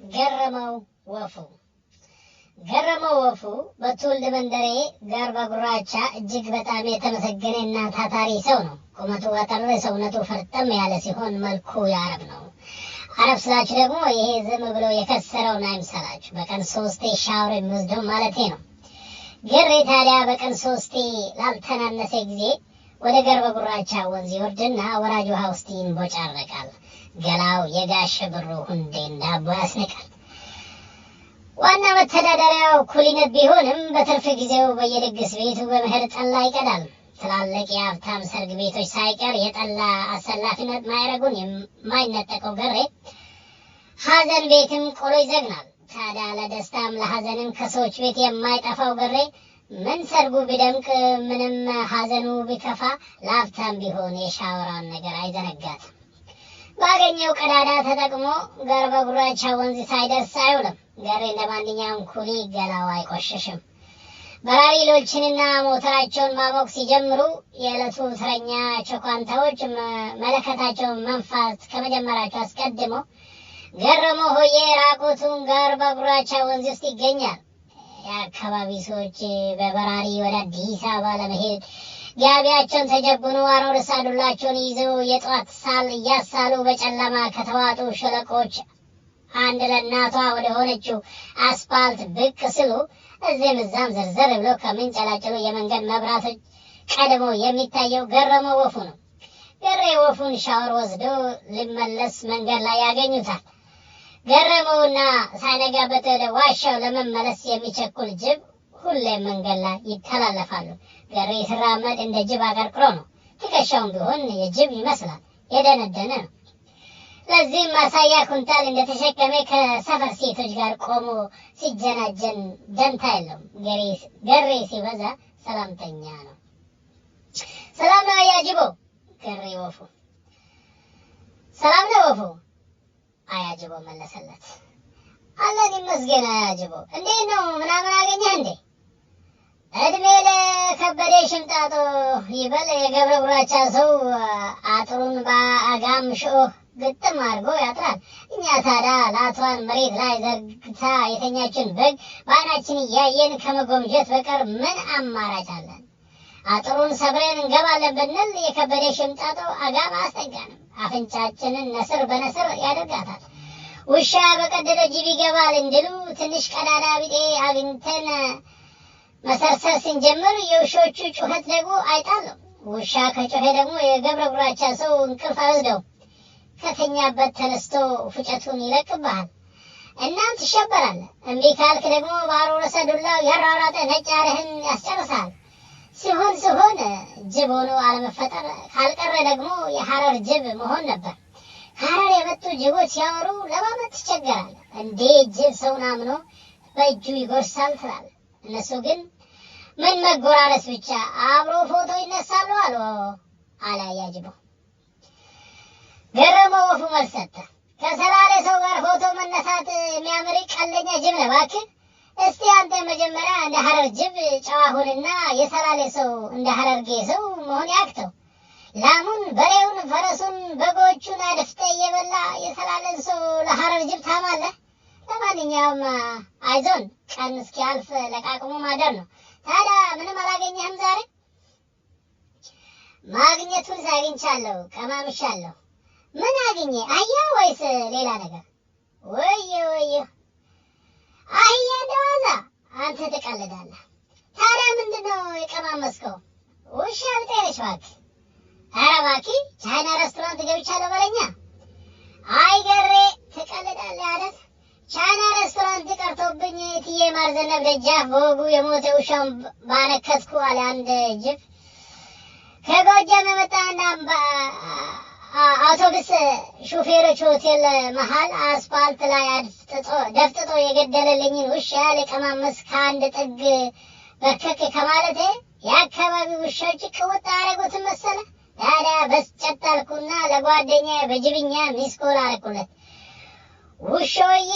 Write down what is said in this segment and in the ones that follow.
ገረመው ወፉ ገረመው ወፉ በትውልድ መንደሬ ገርባ ጉራቻ እጅግ በጣም የተመሰገነና ታታሪ ሰው ነው። ቁመቱ አጠር፣ ሰውነቱ ፈርጠም ያለ ሲሆን መልኩ የአረብ ነው። አረብ ስላችሁ ደግሞ ይሄ ዝም ብሎ የከሰረውን አይምሰላችሁ። በቀን 3 ሻወር የሚወስደው ማለቴ ነው። ገሬ ታዲያ በቀን 3 ላልተናነሰ ጊዜ ወደ ገርባ ጉራቻ ወንዝ ይወርድና ወራጅ ውሃ ውስጥ ይንቦጫረቃል። ገላው የጋሽ ብሩ ሁንዴ እንዳቦ ያስነቃል። ዋና መተዳደሪያው ኩሊነት ቢሆንም በትርፍ ጊዜው በየድግስ ቤቱ በመሄድ ጠላ ይቀዳል። ትላልቅ የሀብታም ሰርግ ቤቶች ሳይቀር የጠላ አሰላፊነት ማይረጉን የማይነጠቀው ገሬ ሀዘን ቤትም ቆሎ ይዘግናል። ታዲያ ለደስታም ለሀዘንም ከሰዎች ቤት የማይጠፋው ገሬ ምን ሰርጉ ቢደምቅ ምንም ሀዘኑ ቢከፋ ለሀብታም ቢሆን የሻወራን ነገር አይዘነጋትም። ባገኘው ቀዳዳ ተጠቅሞ ገርባ ጉራቻ ወንዝ ሳይደርስ አይውልም። ገሬ እንደማንኛውም ኩሊ ገላው አይቆሽሽም። በራሪ ሎችንና ሞተራቸውን ማሞቅ ሲጀምሩ የዕለቱ ተረኛ ቸኳንታዎች መለከታቸውን መንፋት ከመጀመራቸው አስቀድሞ ገረመው ሆዬ ራቁቱን ገርባ ጉራቻ ወንዝ ውስጥ ይገኛል። የአካባቢ ሰዎች በበራሪ ወደ አዲስ አበባ ለመሄድ ጋቢያቸውን ተጀብኑ አሮርሳ ዱላቸውን ይዘው የጧት ሳል እያሳሉ በጨለማ ከተዋጡ ሸለቆች አንድ ለእናቷ ወደ ሆነችው አስፓልት ብቅ ስሉ እዚህም እዛም ዝርዝር ብሎ ከሚንጨላጭሉ የመንገድ መብራቶች ቀድሞ የሚታየው ገረመው ወፉ ነው። ገሬ ወፉን ሻወር ወስዶ ሊመለስ መንገድ ላይ ያገኙታል። ገረመውና ሳይነጋበት ወደ ዋሻው ለመመለስ የሚቸኩል ጅብ ሁሌም መንገድ ላይ ይተላለፋሉ። ገሬ ሲራመድ እንደ ጅብ አቀርቅሮ ነው። ትከሻውም ቢሆን የጅብ ይመስላል፣ የደነደነ ነው። ለዚህም ማሳያ ኩንታል እንደተሸከመ ከሰፈር ሴቶች ጋር ቆሞ ሲጀናጀን ደንታ የለውም። ገሬ ሲበዛ ሰላምተኛ ነው። ሰላም ነው አያጅቦ። ገሬ ወፉ ሰላም ነው ወፉ አያጅቦ መለሰለት። አለን ይመስገን አያጅቦ። እንዴት ነው ምናምን አገኘህ እንዴ? እድሜ ለከበደ ሽምጣጦ ይበል። የገብረ ጉራቻ ሰው አጥሩን በአጋም ሾህ ግጥም አድርጎ ያጥራል። እኛ ታዲያ ላቷን መሬት ላይ ዘርግታ የተኛችን በግ በዓይናችን እያየን ከመጎምጀት በቀር ምን አማራጭ አለን? አጥሩን ሰብረን እንገባለን ብንል የከበደ ሽምጣጦ አጋም አያስጠጋንም። አፍንጫችንን ነስር በነስር ያደርጋታል። ውሻ በቀደደ ጅብ ይገባል እንድሉ ትንሽ ቀዳዳ ቢጤ አግኝተን መሰርሰር ስንጀምር የውሾቹ ጩኸት ደግሞ አይጣለው። ውሻ ከጮኸ ደግሞ የገብረ ጉራቻ ሰው እንቅልፍ አይወስደው። ከተኛበት ተነስቶ ፉጨቱን ይለቅብሃል። እናም ትሸበራለህ። እምቢ ካልክ ደግሞ በአሮረሰ ዱላው ያሯሯጠ ነጭ አረህን ያስጨርሳል። ሲሆን ጅብ ሆኖ አለመፈጠር፣ ካልቀረ ደግሞ የሐረር ጅብ መሆን ነበር። ከሐረር የመጡ ጅቦች ሲያወሩ ለማመን ትቸገራለህ። እንዴት ጅብ ሰውን አምኖ በእጁ ይጎርሳል ትላለህ። እነሱ ግን ምን መጎራረስ ብቻ አብሮ ፎቶ ይነሳሉ አለ አያጅቦ። ገረመው ወፉ መልስ ሰጠ። ከሰላሌ ሰው ጋር ፎቶ መነሳት የሚያምር ቀልደኛ ጅብ ነህ እባክህ። እስቲ አንተ መጀመሪያ እንደ ሐረር ጅብ ጨዋ ሁንና የሰላሌ ሰው እንደ ሐረርጌ ሰው መሆን ያክተው። ላሙን፣ በሬውን፣ ፈረሱን፣ በጎቹን አድፍጠህ እየበላ የሰላሌን ሰው ለሐረር ጅብ ታማለህ። ለማንኛውም አይዞን፣ ቀን እስኪያልፍ ለቃቅሞ ማደር ነው። ታዲያ ምንም አላገኘህም ዛሬ? ማግኘቱን አግኝቻለሁ፣ ቀማምሻለሁ። ምን አገኘ? አህያ ወይስ ሌላ ነገር? ወየ አህያ እንደዋዛ አንተ ትቀልዳለህ። ታዲያ ምንድነው የቀማመስከው? ውሻ ብጤነች እባክህ። ኧረ እባክህ ቻይና ሬስቶራንት ገብቻለሁ በለኛ። አይ ገሬ ትቀልዳለህ አይደል? ቻይና ሬስቶራንት ቀርቶብኝ እትዬ ማር ዘነብ ደጃፍ በወጉ የሞተ ውሻውን ባነከትኩ አለ አንድ ጅብ። ከጎጃም የመጣና አውቶቡስ ሹፌሮች ሆቴል መሃል አስፋልት ላይ ደፍጥጦ የገደለልኝን ውሻ ለቀማመስ ከአንድ ጥግ በርከክ ከማለቴ የአካባቢ ውሾች ቅውጥ አረጉትን መሰለ። ታዲያ በስጨት አልኩና ለጓደኛ በጅብኛ ሚስኮል አረኩለት። ውሾዬ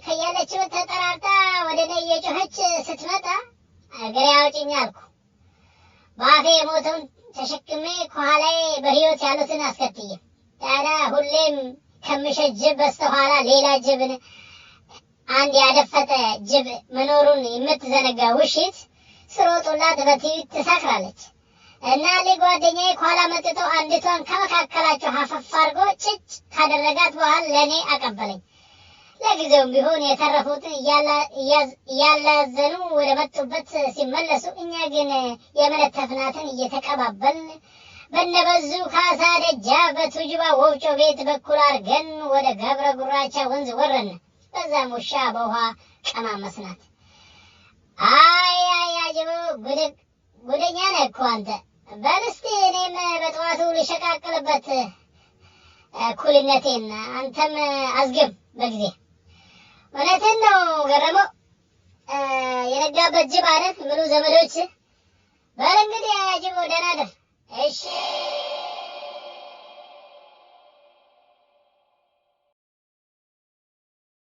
ከያለችበት ተጠራርታ ወደ እኔ እየጮኸች ስትመጣ እግሬ አውጭኝ አልኩ። በአፌ የሞተውን ተሸክሜ ከኋላዬ በሕይወት ያሉትን አስከትዬ። ታዲያ ሁሌም ከምሸት ጅብ በስተኋላ ሌላ ጅብን አንድ ያደፈጠ ጅብ መኖሩን የምትዘነጋ ውሽት ስሮጡላት በትዕቢት ትሰክራለች። እና ለጓደኛዬ ኋላ መጥቶ አንዲቷን ከመካከላቸው ሀፈፍ አድርጎ ጭጭ ካደረጋት በኋላ ለኔ አቀበለኝ። ለጊዜውም ቢሆን የተረፉትን እያላዘኑ ወደ መጡበት ሲመለሱ እኛ ግን የመለተፍናትን እየተቀባበልን በነበዙ ካሳ ደጃፍ በቱጅባ ወፍጮ ቤት በኩል አድርገን ወደ ገብረ ጉራቻ ወንዝ ወረን። በዛም ውሻ በውሃ ቀማመስናት። አይ አጅቦ ጉደኛ ነህ እኮ አንተ። በል እስቲ እኔም በጠዋቱ ልሸቃቅልበት ኩልነቴን፣ አንተም አዝግም በጊዜ። እውነትን ነው ገረመው፣ የነጋበት ጅብ አለ ምሉ ዘመዶች። በል እንግዲህ አጅቦ ደህና ደር። እሺ